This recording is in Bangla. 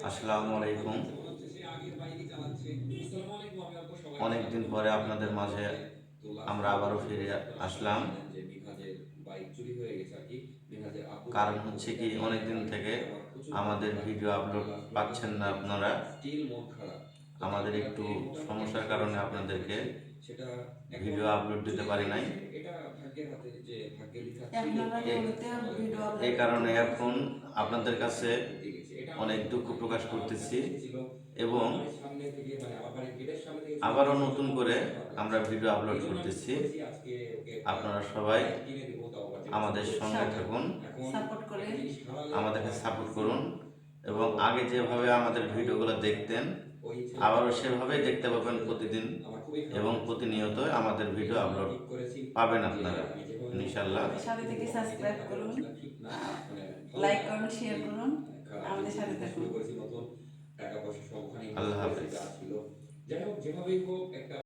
আসসালামু আলাইকুম। অনেকদিন পরে আপনাদের মাঝে আমরা আবারও ফিরে আসলাম। কারণ হচ্ছে কি, অনেকদিন থেকে আমাদের ভিডিও আপলোড পাচ্ছেন না আপনারা। আমাদের একটু সমস্যার কারণে আপনাদেরকে ভিডিও আপলোড দিতে পারি নাই। এই কারণে এখন আপনাদের কাছে অনেক দুঃখ প্রকাশ করতেছি এবং আবারও নতুন করে আমরা ভিডিও আপলোড করতেছি। আপনারা সবাই আমাদের সঙ্গে থাকুন, আমাদেরকে সাপোর্ট করুন এবং আগে যেভাবে আমাদের ভিডিওগুলো দেখতেন আবারও সেভাবেই দেখতে পাবেন প্রতিদিন এবং প্রতিনিয়ত আমাদের ভিডিও আপলোড পাবেন আপনারা ইনশাআল্লাহ। সাথে থেকে সাবস্ক্রাইব করুন, লাইক করুন, শেয়ার করুন, আমাদের সাথে থাকুন। আল্লাহ হাফেজ।